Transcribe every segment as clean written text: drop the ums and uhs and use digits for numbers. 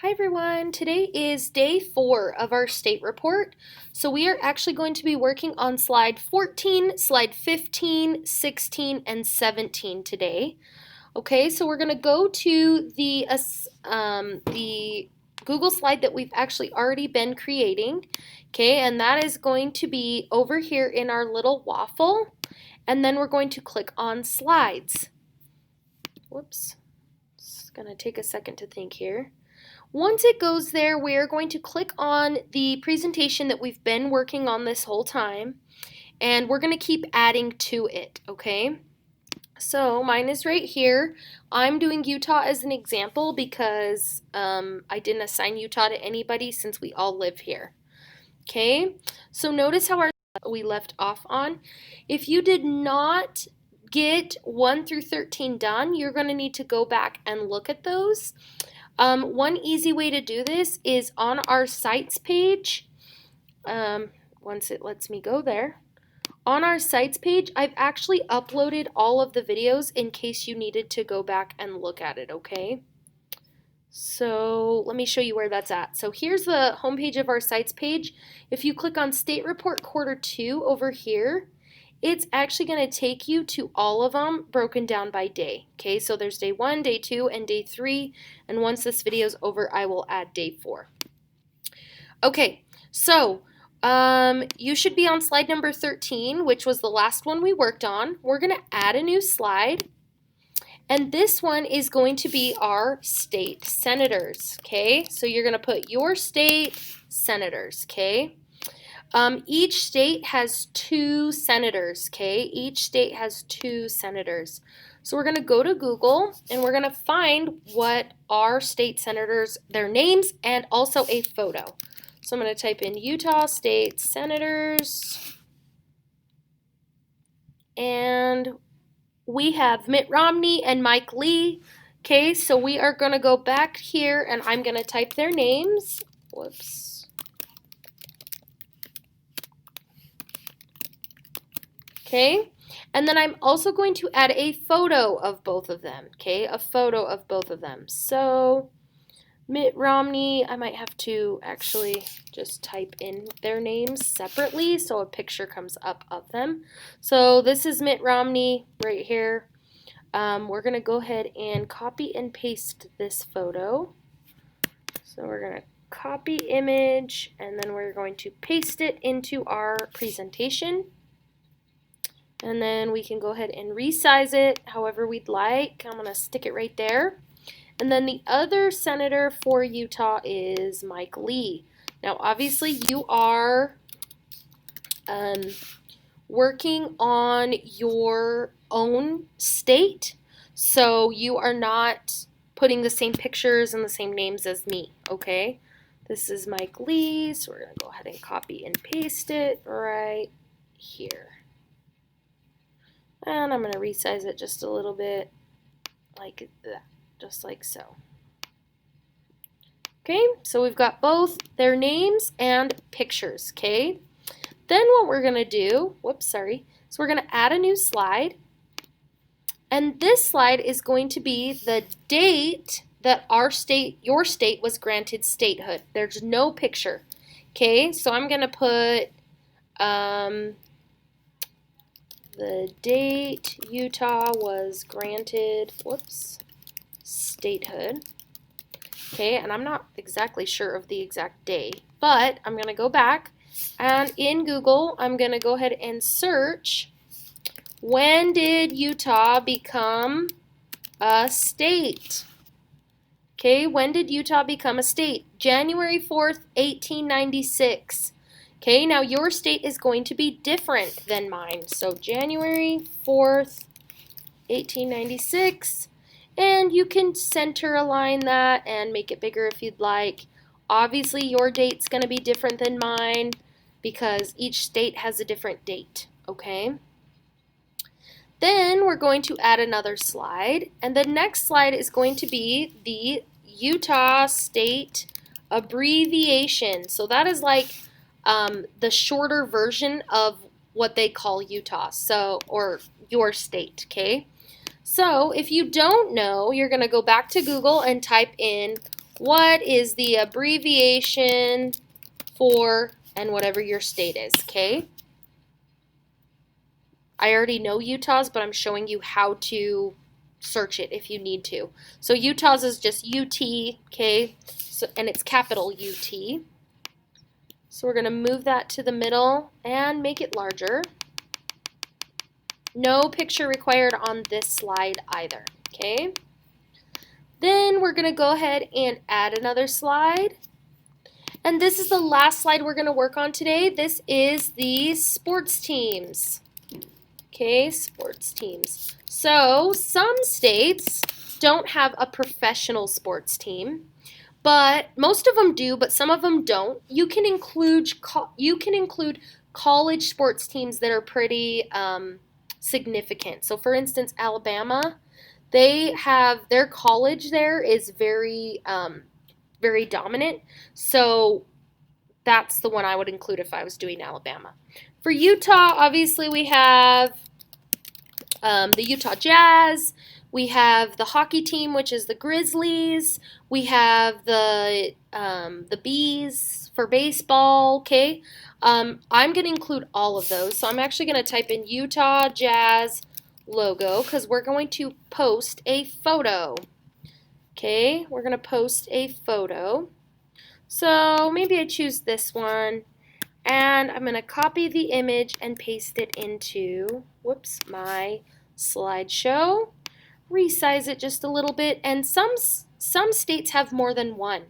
Hi everyone, today is day 4 of our state report. So we are actually going to be working on slide 14, slide 15, 16, and 17 today. Okay, so we're going to go to the Google slide that we've actually already been creating. Okay, and that is going to be over here in our little waffle. And then we're going to click on slides. Whoops, it's going to take a second to think here. Once it goes there, we're going to click on the presentation that we've been working on this whole time, and we're going to keep adding to it, okay? So mine is right here. I'm doing Utah as an example because I didn't assign Utah to anybody since we all live here. Okay, so notice how we left off on. If you did not get 1 through 13 done, you're going to need to go back and look at those. One easy way to do this is on our sites page. Once it lets me go there. On our sites page, I've actually uploaded all of the videos in case you needed to go back and look at it, okay? So let me show you where that's at. So here's the homepage of our sites page. If you click on State Report Quarter 2 over here, it's actually going to take you to all of them broken down by day. Okay, so there's day 1, day 2, and day 3. And once this video is over, I will add day 4. Okay, so you should be on slide number 13, which was the last one we worked on. We're going to add a new slide. And this one is going to be our state senators. Okay, so you're going to put your state senators. Okay. Each state has 2 senators, okay? Each state has 2 senators. So we're going to go to Google and we're going to find what our state senators, their names, and also a photo. So I'm going to type in Utah State Senators. And we have Mitt Romney and Mike Lee. Okay, so we are going to go back here and I'm going to type their names. Whoops. Okay, and then I'm also going to add a photo of both of them, okay, a photo of both of them. So Mitt Romney, I might have to actually just type in their names separately so a picture comes up of them. So this is Mitt Romney right here. We're going to go ahead and copy and paste this photo. So we're going to copy image and then we're going to paste it into our presentation. And then we can go ahead and resize it however we'd like. I'm going to stick it right there. And then the other senator for Utah is Mike Lee. Now, obviously, you are working on your own state, so you are not putting the same pictures and the same names as me, okay? This is Mike Lee, so we're going to go ahead and copy and paste it right here. And I'm going to resize it just a little bit like that, just like so. Okay, so we've got both their names and pictures, okay? Then what we're going to do, so we're going to add a new slide. And this slide is going to be the date that your state was granted statehood. There's no picture, okay? So I'm going to put the date Utah was granted, statehood. Okay, and I'm not exactly sure of the exact day, but I'm going to go back and in Google, I'm going to go ahead and search, when did Utah become a state? Okay, when did Utah become a state? January 4th, 1896. Okay, now your state is going to be different than mine. So January 4th, 1896, and you can center align that and make it bigger if you'd like. Obviously, your date's going to be different than mine because each state has a different date, okay? Then we're going to add another slide, and the next slide is going to be the Utah State abbreviation. So that is like the shorter version of what they call Utah, or your state, okay? So if you don't know, you're going to go back to Google and type in, what is the abbreviation for and whatever your state is, okay? I already know Utah's, but I'm showing you how to search it if you need to. So Utah's is just UT, okay? So, and it's capital UT. So we're going to move that to the middle and make it larger. No picture required on this slide either, okay? Then we're going to go ahead and add another slide. And this is the last slide we're going to work on today. This is the sports teams. Okay, sports teams. So some states don't have a professional sports team, but most of them do, but some of them don't. You can include college sports teams that are pretty significant. So for instance, Alabama, they have their college there is very very dominant. So that's the one I would include if I was doing Alabama. For Utah, obviously we have the Utah Jazz. We have the hockey team, which is the Grizzlies. We have the Bees for baseball. Okay, I'm going to include all of those. So I'm actually going to type in Utah Jazz logo because we're going to post a photo. Okay, we're going to post a photo. So maybe I choose this one. And I'm going to copy the image and paste it into, whoops, my slideshow. Resize it just a little bit. And some states have more than one.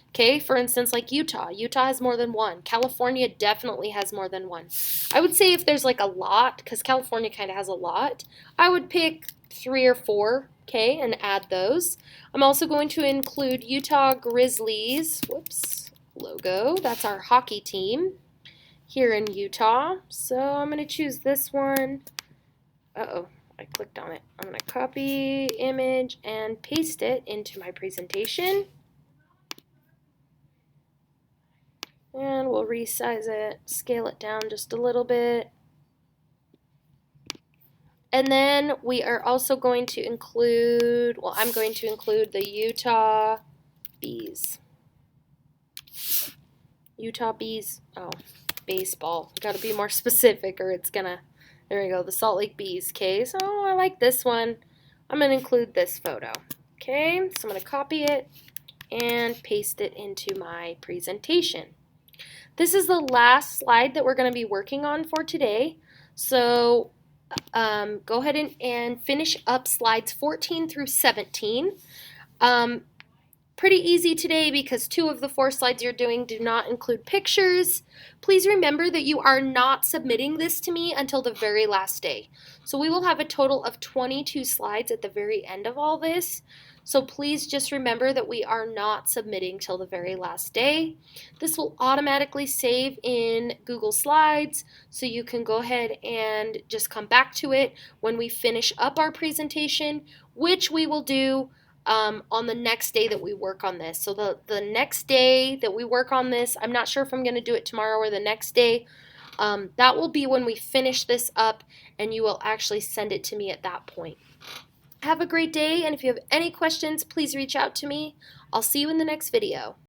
Okay, for instance, like Utah. Utah has more than one. California definitely has more than one. I would say if there's like a lot, because California kind of has a lot, I would pick 3 or 4, okay, and add those. I'm also going to include Utah Grizzlies, whoops, logo. That's our hockey team here in Utah. So I'm going to choose this one. Uh-oh, I clicked on it. I'm going to copy image and paste it into my presentation. And we'll resize it, scale it down just a little bit. And then we are also going to include, well, I'm going to include the Utah Bees. Utah Bees, oh, baseball. Got to be more specific or it's going to, there we go, the Salt Lake Bees. Okay, so I like this one. I'm going to include this photo. Okay, so I'm going to copy it and paste it into my presentation. This is the last slide that we're going to be working on for today. So go ahead and finish up slides 14 through 17. Pretty easy today because 2 of the 4 slides you're doing do not include pictures. Please remember that you are not submitting this to me until the very last day. So we will have a total of 22 slides at the very end of all this. So please just remember that we are not submitting till the very last day. This will automatically save in Google Slides, so you can go ahead and just come back to it when we finish up our presentation, which we will do on the next day that we work on this. So the next day that we work on this, I'm not sure if I'm going to do it tomorrow or the next day. That will be when we finish this up, and you will actually send it to me at that point. Have a great day, and if you have any questions, please reach out to me. I'll see you in the next video.